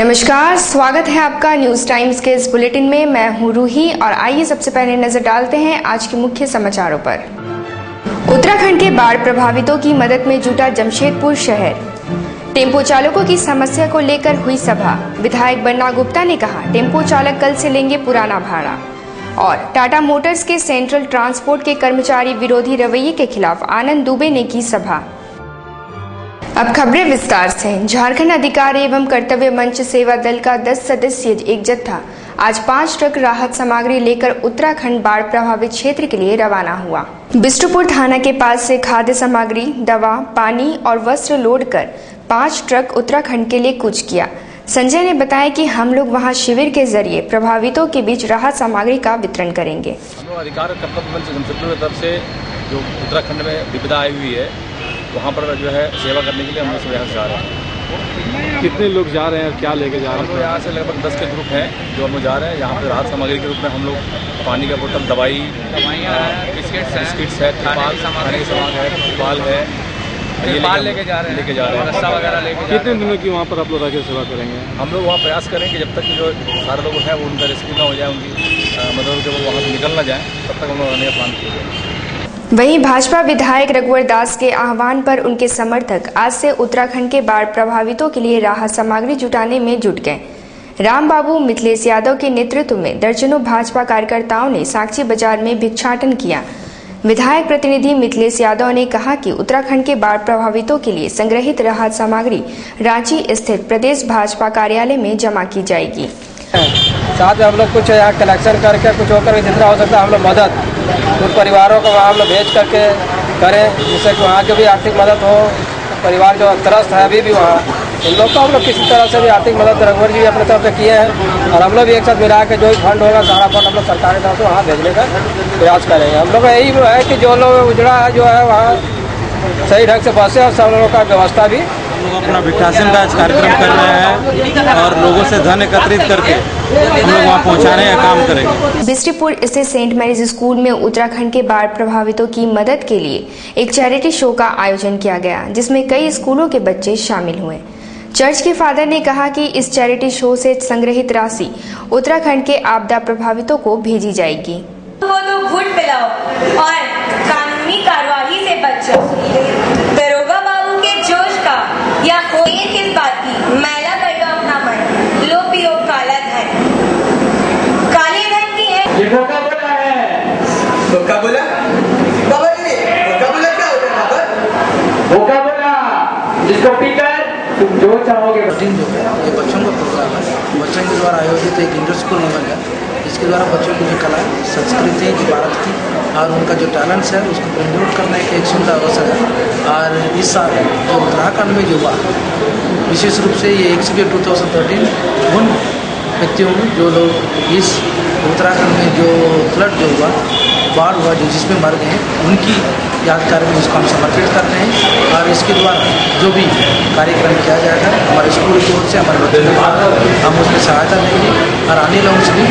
नमस्कार, स्वागत है आपका न्यूज टाइम्स के इस बुलेटिन में। मैं हूं रूही और आइए सबसे पहले नजर डालते हैं आज के मुख्य समाचारों पर। उत्तराखंड के बाढ़ प्रभावितों की मदद में जुटा जमशेदपुर शहर। टेम्पो चालकों की समस्या को लेकर हुई सभा। विधायक बन्ना गुप्ता ने कहा टेम्पो चालक कल से लेंगे पुराना भाड़ा। और टाटा मोटर्स के सेंट्रल ट्रांसपोर्ट के कर्मचारी विरोधी रवैये के खिलाफ आनंद दुबे ने की सभा। अब खबरें विस्तार से। झारखंड अधिकार एवं कर्तव्य मंच सेवा दल का 10 सदस्यीय एक जत्था आज 5 ट्रक राहत सामग्री लेकर उत्तराखंड बाढ़ प्रभावित क्षेत्र के लिए रवाना हुआ। बिष्टुपुर थाना के पास से खाद्य सामग्री, दवा, पानी और वस्त्र लोड कर 5 ट्रक उत्तराखंड के लिए कूच किया। संजय ने बताया कि हम लोग वहां शिविर के जरिए प्रभावितों के बीच राहत सामग्री का वितरण करेंगे। हम लोग अधिकार कर्तव्य मंच जमशेदपुर की तरफ से जो उत्तराखंड में विपदा आई हुई है वहाँ पर जो है सेवा करने के लिए हम लोग यहाँ से जा रहे हैं। कितने लोग जा रहे हैं और क्या लेके जा रहे हैं? हम लोग यहाँ से लगभग 10 के ग्रुप हैं जो हम लोग जा रहे हैं। यहाँ पर राहत सामग्री के रूप में हम लोग पानी का बोतल, दवाइयाँ, बिस्किट्स है, खाने के सामान है, तिरपाल है, ये लेके जा रहे हैं, रस्सा वगैरह लेके। कितने दिनों की वहाँ पर आप लोग आके सेवा करेंगे? हम लोग वहाँ प्रयास करेंगे जब तक जो सारे लोग हैं वो उनका रेस्क्यू ना हो जाए, उनकी मतलब जब वो वहाँ से निकल ना जाए तब तक हम लोग रहने का प्लान किए। वहीं भाजपा विधायक रघुवर दास के आह्वान पर उनके समर्थक आज से उत्तराखंड के बाढ़ प्रभावितों के लिए राहत सामग्री जुटाने में जुट गए। रामबाबू मिथिलेश यादव के नेतृत्व में दर्जनों भाजपा कार्यकर्ताओं ने साक्षी बाजार में भिक्षाटन किया। विधायक प्रतिनिधि मिथिलेश यादव ने कहा कि उत्तराखंड के बाढ़ प्रभावितों के लिए संग्रहित राहत सामग्री रांची स्थित प्रदेश भाजपा कार्यालय में जमा की जाएगी। साथ में हम लोग कुछ यहाँ कलेक्शन करके कुछ होकर जितना हो सकता है हम लोग मदद कुछ परिवारों को वहाँ हम लोग भेज करके करें, जिससे कि वहाँ जो भी आर्थिक मदद हो, परिवार जो त्रस्त है अभी भी वहाँ इन लोग को हम लोग किसी तरह से भी आर्थिक मदद रघुवर जी अपने तरफ से किए हैं और हम लोग भी एक साथ मिला के जो भी फंड होगा सारा फंड हम लोग सरकार की तरफ से वहाँ भेजने का प्रयास करेंगे। हम लोग यही है कि जो लोग उजड़ा है जो है वहाँ सही ढंग से बसे और सब लोगों का व्यवस्था भी। हम लोग अपना भिक्षाटन का कार्यक्रम कर रहे हैं और लोगों से धन एकत्रित करके हम लोग वहाँ पहुँचाने का काम करेंगे। बिष्टुपुर स्थित सेंट मैरीज स्कूल में उत्तराखंड के बाढ़ प्रभावितों की मदद के लिए एक चैरिटी शो का आयोजन किया गया, जिसमें कई स्कूलों के बच्चे शामिल हुए। चर्च के फादर ने कहा कि इस चैरिटी शो से संग्रहित राशि उत्तराखंड के आपदा प्रभावितों को भेजी जाएगी। वो तो घुट पिलाओ और कानूनी कार्रवाई से बचो। दरोगा बाबू के जोश का या कोई किस बात की मैला करके अपना मन लो पियो काला धन, काले धन की है। ये धोखा बोला है। धोखा बोला? बाबा जी धोखा बोला क्या होता है बाबा? धोखा बोला जिसको पीकर तुम जो चाहोगे। ये बच्चों का प्रोग्राम है, बच्चों के द्वारा आयोजित एक इंडोर स्कूल इवेंट है, जिसके द्वारा बच्चों की जो कला, संस्कृति, भारत की और उनका जो टैलेंट्स है उसको ब्रिंग आउट करने के एक सुंदर अवसर है। और इस साल जो उत्तराखंड में जो हुआ विशेष रूप से ये एक्सिबिट 2013 उन व्यक्तियों जो लोग इस उत्तराखंड में जो फ्लड जो हुआ, बाढ़ हुआ जो जिसमें मर गए उनकी यादगार में इसको हम समर्पित करते हैं। और इसके द्वारा जो भी कार्यक्रम किया जाएगा हमारे स्कूल की ओर से हमारे बच्चों के द्वारा हम उसमें सहायता देंगे और आने लोगों से भी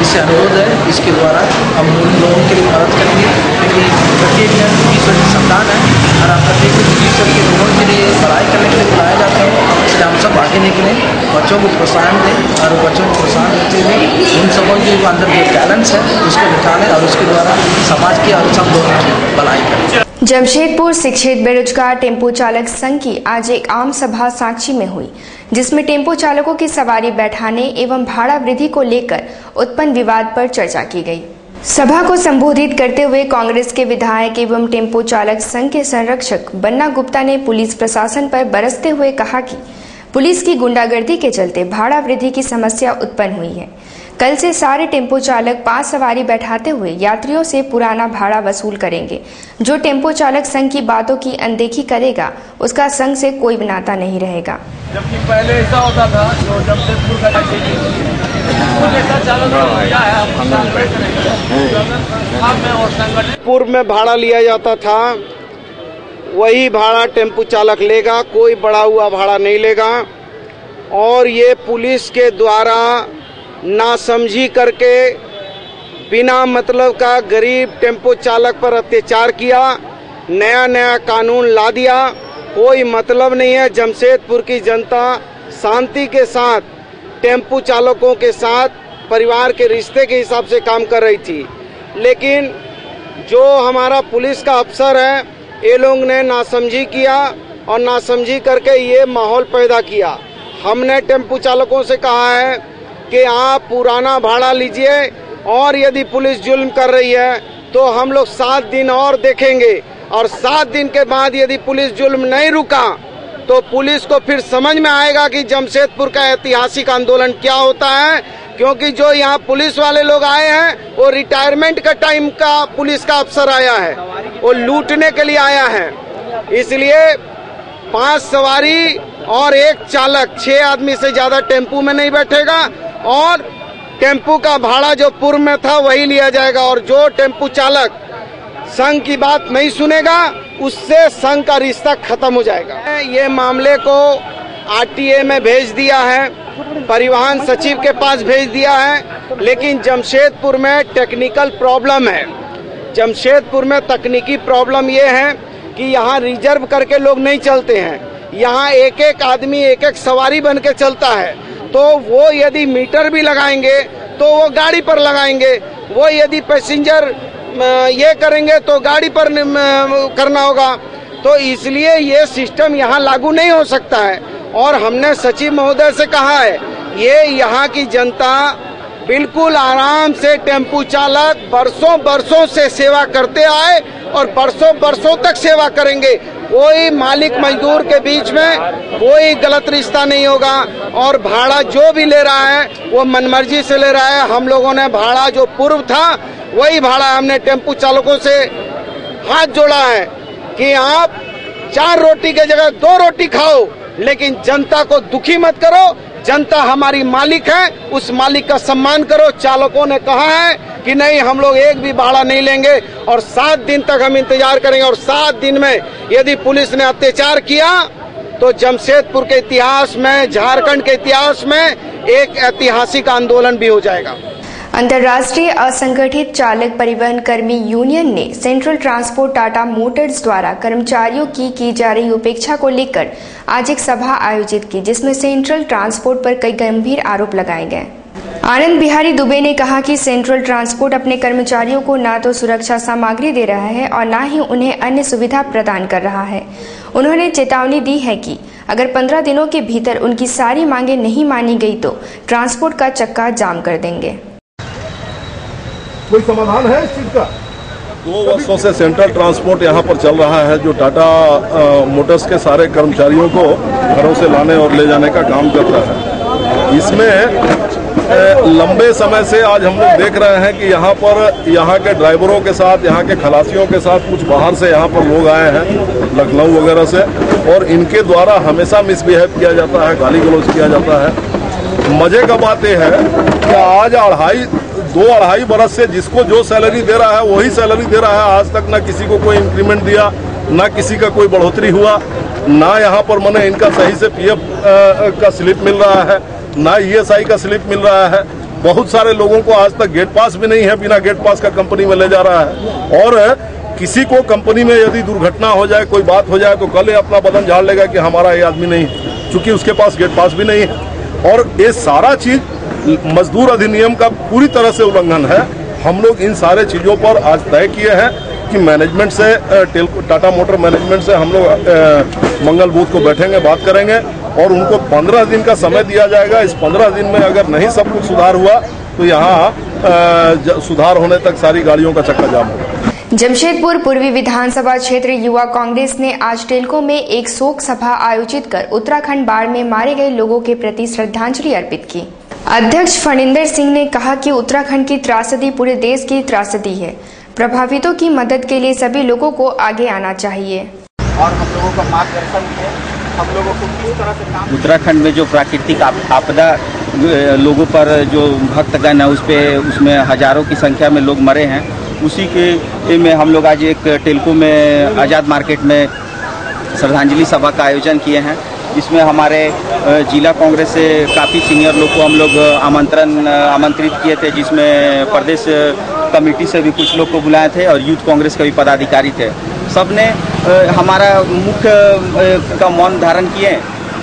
इससे अनुरोध है इसके द्वारा हम उन लोगों के लिए मदद करेंगे, क्योंकि प्रत्येक जन ईश्वर की संतान है और आप प्रत्येक ईश्वर के लोगों के लिए पढ़ाई करने के लिए बुलाए जाते हैं। इसलिए हम सब आगे निकलें, बच्चों को प्रोत्साहन दें और बच्चों को प्रोत्साहन देते हुए उन सबों के अंदर जो टैलेंट्स है उसको निकालें और उसके द्वारा समाज की और सब लोगों की भलाई करें। जमशेदपुर शिक्षित बेरोजगार टेम्पो चालक संघ की आज एक आम सभा साक्षी में हुई, जिसमें टेम्पो चालकों की सवारी बैठाने एवं भाड़ा वृद्धि को लेकर उत्पन्न विवाद पर चर्चा की गई। सभा को संबोधित करते हुए कांग्रेस के विधायक एवं टेम्पो चालक संघ के संरक्षक बन्ना गुप्ता ने पुलिस प्रशासन पर बरसते हुए कहा कि पुलिस की गुंडागर्दी के चलते भाड़ा वृद्धि की समस्या उत्पन्न हुई है। कल से सारे टेम्पो चालक 5 सवारी बैठाते हुए यात्रियों से पुराना भाड़ा वसूल करेंगे। जो टेम्पो चालक संघ की बातों की अनदेखी करेगा उसका संघ से कोई नाता नहीं रहेगा। जबकि पहले ऐसा होता था जो जमशेदपुर का पूर्व में भाड़ा लिया जाता था, वही भाड़ा टेम्पो चालक लेगा, कोई बढ़ा हुआ भाड़ा नहीं लेगा। और ये पुलिस के द्वारा नासमझी करके बिना मतलब का गरीब टेम्पो चालक पर अत्याचार किया, नया नया कानून ला दिया। कोई मतलब नहीं है। जमशेदपुर की जनता शांति के साथ टेम्पू चालकों के साथ परिवार के रिश्ते के हिसाब से काम कर रही थी। लेकिन जो हमारा पुलिस का अफसर है, ये लोग ने नासमझी किया और नासमझी करके ये माहौल पैदा किया। हमने टेम्पू चालकों से कहा है कि आप पुराना भाड़ा लीजिए और यदि पुलिस जुल्म कर रही है तो हम लोग 7 दिन और देखेंगे, और 7 दिन के बाद यदि पुलिस जुल्म नहीं रुका तो पुलिस को फिर समझ में आएगा कि जमशेदपुर का ऐतिहासिक आंदोलन क्या होता है। क्योंकि जो यहाँ पुलिस वाले लोग आए हैं वो रिटायरमेंट का टाइम का पुलिस का अफसर आया है, वो लूटने के लिए आया है। इसलिए 5 सवारी और 1 चालक, 6 आदमी से ज्यादा टेम्पू में नहीं बैठेगा और टेम्पू का भाड़ा जो पूर्व में था वही लिया जाएगा। और जो टेम्पू चालक संघ की बात नहीं सुनेगा उससे संघ का रिश्ता खत्म हो जाएगा। ये मामले को आरटीए में भेज दिया है, परिवहन सचिव के पास भेज दिया है, लेकिन जमशेदपुर में टेक्निकल प्रॉब्लम है। जमशेदपुर में तकनीकी प्रॉब्लम ये है कि यहाँ रिजर्व करके लोग नहीं चलते हैं। यहाँ एक एक आदमी एक एक सवारी बन के चलता है, तो वो यदि मीटर भी लगाएंगे तो वो गाड़ी पर लगाएंगे, वो यदि पैसेंजर ये करेंगे तो गाड़ी पर करना होगा। तो इसलिए ये सिस्टम यहाँ लागू नहीं हो सकता है। और हमने सचिव महोदय से कहा है, ये यहाँ की जनता बिल्कुल आराम से, टेम्पू चालक बरसों बरसों से सेवा करते आए और बरसों बरसों तक सेवा करेंगे। कोई मालिक मजदूर के बीच में कोई गलत रिश्ता नहीं होगा। और भाड़ा जो भी ले रहा है वो मनमर्जी से ले रहा है। हम लोगों ने भाड़ा जो पूर्व था वही भाड़ा हमने टेम्पू चालकों से हाथ जोड़ा है कि आप 4 रोटी के जगह 2 रोटी खाओ, लेकिन जनता को दुखी मत करो। जनता हमारी मालिक है, उस मालिक का सम्मान करो। चालकों ने कहा है कि नहीं, हम लोग एक भी भाड़ा नहीं लेंगे और 7 दिन तक हम इंतजार करेंगे। और 7 दिन में यदि पुलिस ने अत्याचार किया तो जमशेदपुर के इतिहास में, झारखंड के इतिहास में एक ऐतिहासिक आंदोलन भी हो जाएगा। अंतर्राष्ट्रीय असंगठित चालक परिवहन कर्मी यूनियन ने सेंट्रल ट्रांसपोर्ट टाटा मोटर्स द्वारा कर्मचारियों की जा रही उपेक्षा को लेकर आज एक सभा आयोजित की, जिसमें सेंट्रल ट्रांसपोर्ट पर कई गंभीर आरोप लगाए गए। आनंद बिहारी दुबे ने कहा कि सेंट्रल ट्रांसपोर्ट अपने कर्मचारियों को न तो सुरक्षा सामग्री दे रहा है और न ही उन्हें अन्य सुविधा प्रदान कर रहा है। उन्होंने चेतावनी दी है कि अगर 15 दिनों के भीतर उनकी सारी मांगे नहीं मानी गई तो ट्रांसपोर्ट का चक्का जाम कर देंगे। कोई समाधान है इस चीज का? 2 वर्षों से सेंट्रल ट्रांसपोर्ट यहाँ पर चल रहा है, जो टाटा मोटर्स के सारे कर्मचारियों को घरों से लाने और ले जाने का काम करता है। इसमें लंबे समय से आज हम लोग देख रहे हैं कि यहाँ पर यहाँ के ड्राइवरों के साथ, यहाँ के खलासियों के साथ कुछ बाहर से यहाँ पर लोग आए हैं, लखनऊ वगैरह से, और इनके द्वारा हमेशा मिसबिहेव किया जाता है, गाली गलौज किया जाता है। मजे का बात यह है कि आज 2-2.5 बरस से जिसको जो सैलरी दे रहा है वही सैलरी दे रहा है। आज तक ना किसी को कोई इंक्रीमेंट दिया, ना किसी का कोई बढ़ोतरी हुआ, ना यहाँ पर मने इनका सही से पीएफ का स्लिप मिल रहा है, ना ईएसआई का स्लिप मिल रहा है। बहुत सारे लोगों को आज तक गेट पास भी नहीं है, बिना गेट पास का कंपनी में ले जा रहा है। और किसी को कंपनी में यदि दुर्घटना हो जाए, कोई बात हो जाए, तो कल अपना बदन झाड़ लेगा कि हमारा ये आदमी नहीं है, चूंकि उसके पास गेट पास भी नहीं है। और ये सारा चीज मजदूर अधिनियम का पूरी तरह से उल्लंघन है। हम लोग इन सारे चीजों पर आज तय किए हैं कि मैनेजमेंट से, टाटा मोटर मैनेजमेंट से हम लोग मंगल बूथ को बैठेंगे, बात करेंगे और उनको 15 दिन का समय दिया जाएगा। इस 15 दिन में अगर नहीं सब कुछ सुधार हुआ तो यहाँ सुधार होने तक सारी गाड़ियों का चक्का जाम होगा। जमशेदपुर पूर्वी विधानसभा क्षेत्र युवा कांग्रेस ने आज टेल्को में एक शोक सभा आयोजित कर उत्तराखंड बाढ़ में मारे गए लोगों के प्रति श्रद्धांजलि अर्पित की। अध्यक्ष फणिंदर सिंह ने कहा कि उत्तराखंड की त्रासदी पूरे देश की त्रासदी है। प्रभावितों की मदद के लिए सभी लोगों को आगे आना चाहिए और हम लोगों का मार्गदर्शन है। हम लोगों को किस तरह से काम, उत्तराखंड में जो प्राकृतिक आपदा लोगों पर जो भक्तगण है उसमें हजारों की संख्या में लोग मरे हैं, उसी के में हम लोग आज एक टेल्को में आज़ाद मार्केट में श्रद्धांजलि सभा का आयोजन किए हैं। इसमें हमारे जिला कांग्रेस से काफ़ी सीनियर लोग को हम लोग आमंत्रित किए थे, जिसमें प्रदेश कमेटी से भी कुछ लोग को बुलाए थे और यूथ कांग्रेस के भी पदाधिकारी थे। सब ने हमारा मुख्य का मौन धारण किए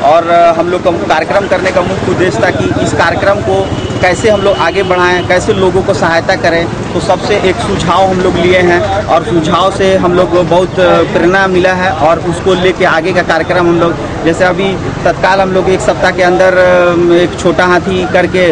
और हम लोग का कार्यक्रम करने का मुख्य उद्देश्य था कि इस कार्यक्रम को कैसे हम लोग आगे बढ़ाएं, कैसे लोगों को सहायता करें। तो सबसे एक सुझाव हम लोग लिए हैं और सुझाव से हम लोग को बहुत प्रेरणा मिला है और उसको लेके आगे का कार्यक्रम हम लोग, जैसे अभी तत्काल हम लोग 1 सप्ताह के अंदर एक छोटा हाथी करके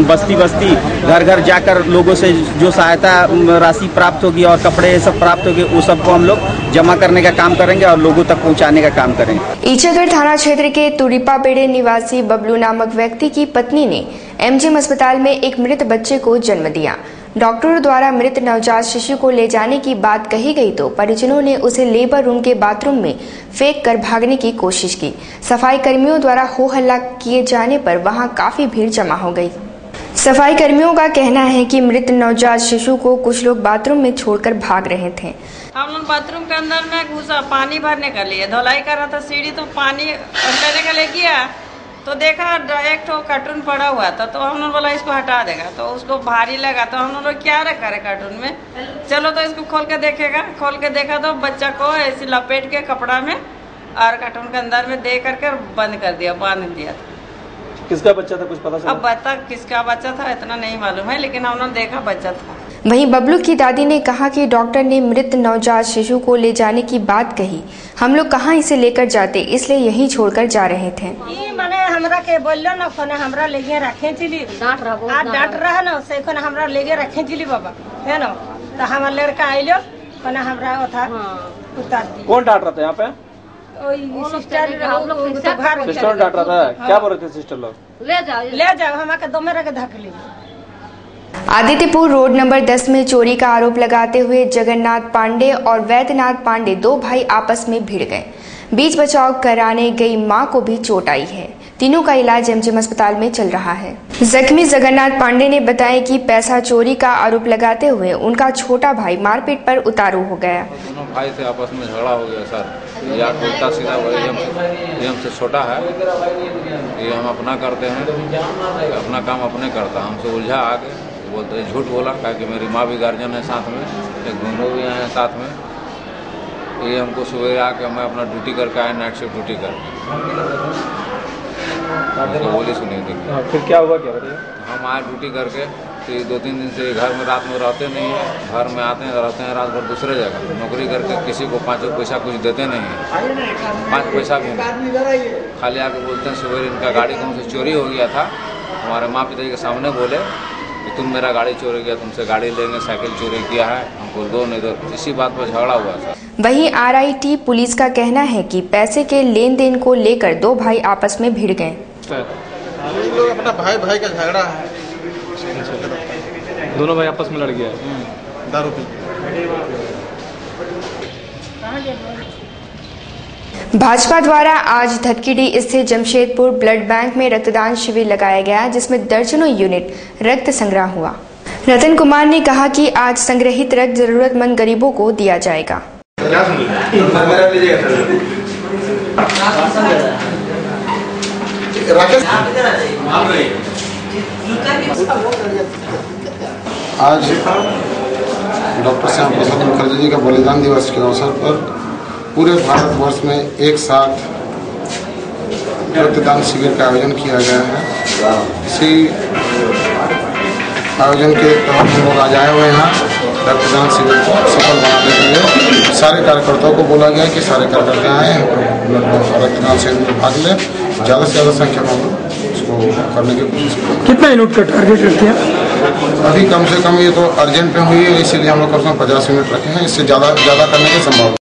बस्ती बस्ती घर घर जाकर लोगों से जो सहायता राशि प्राप्त होगी और कपड़े ये सब प्राप्त होगी वो सबको हम लोग जमा करने का काम करेंगे और लोगों तक पहुँचाने का काम करेंगे। ईचागढ़ थाना क्षेत्र के तुरीपापेड़े निवासी बबलू नामक व्यक्ति की पत्नी ने एमजीएम अस्पताल में एक मृत बच्चे को जन्म दिया। डॉक्टरों द्वारा मृत नवजात शिशु को ले जाने की बात कही गई तो परिजनों ने उसे लेबर रूम के बाथरूम में फेंक कर भागने की कोशिश की। सफाई कर्मियों द्वारा हो हल्ला किए जाने पर वहां काफी भीड़ जमा हो गई। सफाई कर्मियों का कहना है कि मृत नवजात शिशु को कुछ लोग बाथरूम में छोड़कर भाग रहे थे। हम लोग बाथरूम के अंदर में घुसा पानी भरने के लिए, धुलाई कर रहा था सीढ़ी, तो पानी लेने के लिए गया तो देखा एक ठो कार्टून पड़ा हुआ था, तो हम लोग बोला इसको हटा देगा, तो उसको भारी लगा, तो हम लोग क्या रखा है कार्टून में, चलो तो इसको खोल के देखेगा। खोल के देखा तो बच्चा को ऐसे लपेट के कपड़ा में और कार्टून के अंदर में दे करके बंद कर दिया, बांध दिया था। किसका बच्चा था कुछ पता चला? अब बता किसका बच्चा था इतना नहीं मालूम है, लेकिन हम लोग देखा बच्चा था। वहीं बबलू की दादी ने कहा कि डॉक्टर ने मृत नवजात शिशु को ले जाने की बात कही। हम लोग कहाँ इसे लेकर जाते, इसलिए यहीं छोड़कर जा रहे थे। माने हमरा के बोलो ना कोने हमरा लेके रखे चिली डांट रहा ना से कोने हमरा लेके रखे चिली बाबा है ना, तो हमार लड़का आइलो कोने हमरा था उतार दी। कौन डांट रहा था यहाँ पे? सिस्टर डांट रहा था। क्या बोल रहे थे सिस्टर लोग? ले जाओ हमारे के दो मेरे के धक ली। आदित्यपुर रोड नंबर 10 में चोरी का आरोप लगाते हुए जगन्नाथ पांडे और वैद्यनाथ पांडे 2 भाई आपस में भिड़ गए। बीच बचाव कराने गई मां को भी चोट आई है। तीनों का इलाज एमजीएम अस्पताल में चल रहा है। जख्मी जगन्नाथ पांडे ने बताया कि पैसा चोरी का आरोप लगाते हुए उनका छोटा भाई मारपीट पर उतारू हो गया। दोनों भाई से आपस में झगड़ा हो गया सर। या उल्टा सीधा ये हमसे छोटा है, ये हम अपना करते हैं, अपना काम अपने करता है, हमसे उलझा आगे बोलते झूठ बोला कि मेरी माँ भी गार्जियन है साथ में, एक दोनों भी हैं साथ में। ये हमको सुबह आके मैं अपना ड्यूटी करके आया, नाइट शिफ्ट ड्यूटी करके तो बोली सुनी थी। फिर क्या हुआ क्या बताइए? हम आए ड्यूटी करके तो 2-3 दिन से घर में रात में रहते नहीं है, घर में आते हैं रहते हैं रात भर दूसरे जगह नौकरी करके, किसी को 5 पैसा कुछ देते नहीं है, 5 पैसा भी नहीं, खाली आके बोलते हैं सुबह इनका गाड़ी कौन से चोरी हो गया था। हमारे माँ पिता के सामने बोले कि तुम मेरा गाड़ी चोरी किया, तुमसे गाड़ी लेंगे, साइकिल चोरी किया है, हमको दो नहीं दो, इसी बात पर झगड़ा हुआ था। वहीं आरआईटी पुलिस का कहना है कि पैसे के लेन देन को लेकर 2 भाई आपस में भिड़ गए। लोग अपना भाई का झगड़ा है, दोनों भाई आपस में लड़ गया है दारू पी। भाजपा द्वारा आज धतकीडी स्थित जमशेदपुर ब्लड बैंक में रक्तदान शिविर लगाया गया, जिसमें दर्जनों यूनिट रक्त संग्रह हुआ। रतन कुमार ने कहा कि आज संग्रहित रक्त जरूरतमंद गरीबों को दिया जाएगा। आज डॉक्टर श्याम प्रसाद मुखर्जी जी का बलिदान दिवस के अवसर पर पूरे भारतवर्ष में एक साथ रक्तदान शिविर का आयोजन किया गया है। इसी आयोजन के तहत हम लोग आज आए हुए हैं रक्तदान शिविर को सफल बनाने के लिए। सारे कार्यकर्ताओं को बोला गया कि सारे कार्यकर्ता आए रक्तदान शिविर में भाग लें, ज़्यादा से ज़्यादा संख्या में हम उसको करने की कोशिश करें। कितना यूनिट का टारगेट रखते हैं? अभी कम से कम ये तो अर्जेंट में हुई है, इसीलिए हम लोग कम से कम 50 यूनिट रखे हैं, इससे ज़्यादा करने की संभावना।